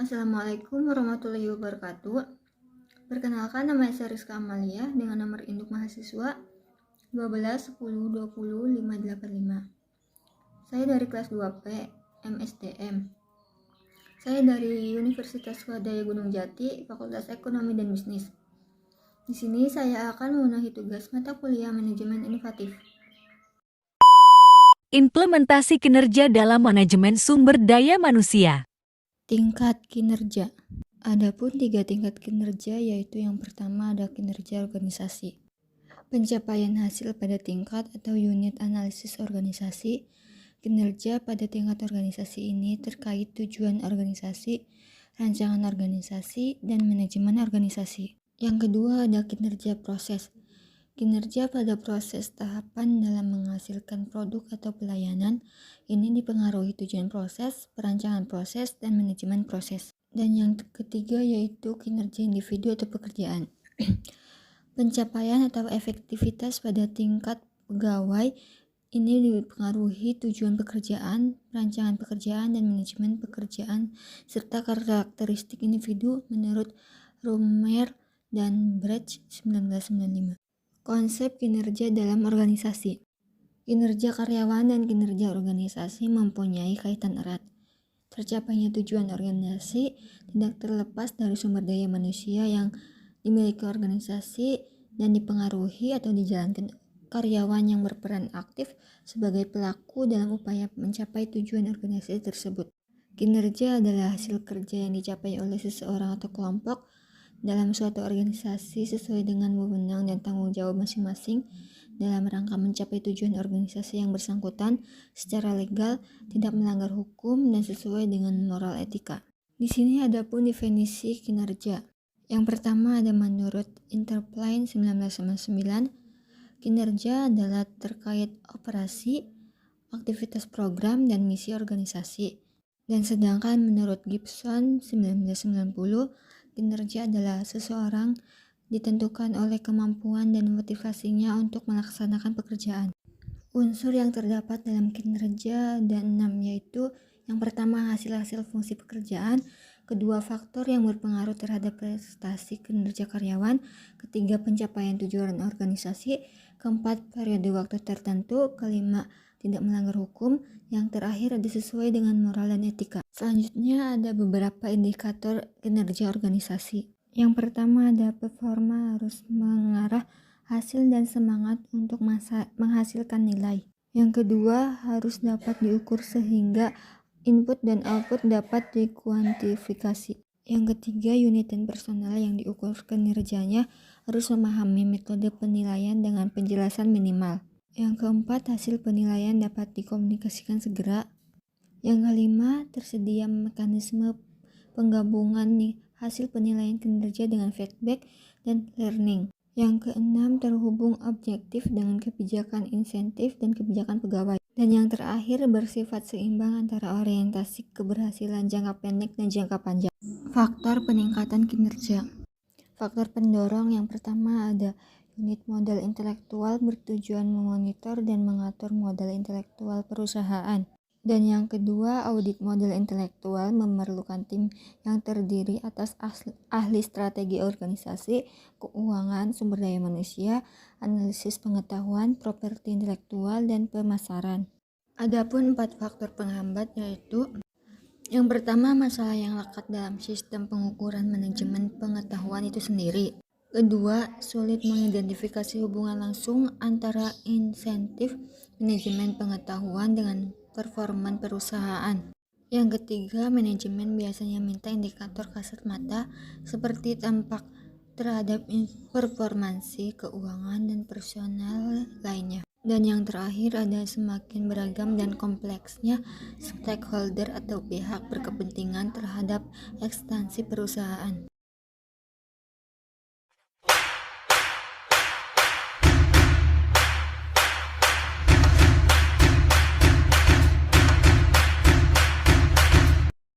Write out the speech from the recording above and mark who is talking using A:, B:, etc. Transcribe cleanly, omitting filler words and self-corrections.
A: Assalamualaikum warahmatullahi wabarakatuh. Perkenalkan, nama saya Rizka Amalia dengan nomor induk mahasiswa 12 10 20 585. Saya dari kelas 2P MSDM. Saya dari Universitas Swadaya Gunung Jati, Fakultas Ekonomi dan Bisnis. Di sini saya akan memenuhi tugas mata kuliah manajemen inovatif.
B: Implementasi kinerja dalam manajemen sumber daya manusia.
A: Tingkat kinerja. Adapun 3 tingkat kinerja, yaitu yang pertama ada kinerja organisasi. Pencapaian hasil pada tingkat atau unit analisis organisasi. Kinerja pada tingkat organisasi ini terkait tujuan organisasi, rancangan organisasi, dan manajemen organisasi. Yang kedua ada kinerja proses. Kinerja pada proses tahapan dalam menghasilkan produk atau pelayanan. Ini dipengaruhi tujuan proses, perancangan proses, dan manajemen proses. Dan yang ketiga yaitu kinerja individu atau pekerjaan. Pencapaian atau efektivitas pada tingkat pegawai ini dipengaruhi tujuan pekerjaan, perancangan pekerjaan, dan manajemen pekerjaan, serta karakteristik individu menurut Roemer dan Brecht 1995. Konsep kinerja dalam organisasi. Kinerja karyawan dan kinerja organisasi mempunyai kaitan erat. Tercapainya tujuan organisasi tidak terlepas dari sumber daya manusia yang dimiliki organisasi dan dipengaruhi atau dijalankan karyawan yang berperan aktif sebagai pelaku dalam upaya mencapai tujuan organisasi tersebut. Kinerja adalah hasil kerja yang dicapai oleh seseorang atau kelompok dalam suatu organisasi sesuai dengan wewenang dan tanggung jawab masing-masing dalam rangka mencapai tujuan organisasi yang bersangkutan secara legal, tidak melanggar hukum, dan sesuai dengan moral etika. Di sini ada pun definisi kinerja. Yang pertama ada menurut Interpline 1999, kinerja adalah terkait operasi, aktivitas program, dan misi organisasi. Dan sedangkan menurut Gibson 1990, kinerja adalah seseorang ditentukan oleh kemampuan dan motivasinya untuk melaksanakan pekerjaan. Unsur yang terdapat dalam kinerja ada 6, yaitu yang pertama hasil-hasil fungsi pekerjaan, kedua faktor yang berpengaruh terhadap prestasi kinerja karyawan, ketiga pencapaian tujuan organisasi, keempat periode waktu tertentu, kelima tidak melanggar hukum, yang terakhir ada sesuai dengan moral dan etika. Selanjutnya ada beberapa indikator kinerja organisasi. Yang pertama ada performa harus mengarah hasil dan semangat untuk menghasilkan nilai. Yang kedua harus dapat diukur sehingga input dan output dapat dikuantifikasi. Yang ketiga, unit dan personal yang diukur kinerjanya harus memahami metode penilaian dengan penjelasan minimal. Yang keempat, hasil penilaian dapat dikomunikasikan segera. Yang kelima, tersedia mekanisme penggabungan hasil penilaian kinerja dengan feedback dan learning. Yang keenam, terhubung objektif dengan kebijakan insentif dan kebijakan pegawai. Dan yang terakhir, bersifat seimbang antara orientasi keberhasilan jangka pendek dan jangka panjang. Faktor peningkatan kinerja. Faktor pendorong yang pertama ada unit modal intelektual bertujuan memonitor dan mengatur modal intelektual perusahaan. Dan yang kedua, audit modal intelektual memerlukan tim yang terdiri atas ahli strategi organisasi, keuangan, sumber daya manusia, analisis pengetahuan, properti intelektual, dan pemasaran. Adapun 4 faktor penghambat yaitu yang pertama, masalah yang lekat dalam sistem pengukuran manajemen pengetahuan itu sendiri. Kedua, sulit mengidentifikasi hubungan langsung antara insentif manajemen pengetahuan dengan performa perusahaan. Yang ketiga, manajemen biasanya minta indikator kasat mata seperti tampak terhadap performansi keuangan dan personal lainnya. Dan yang terakhir ada semakin beragam dan kompleksnya stakeholder atau pihak berkepentingan terhadap ekstensi perusahaan.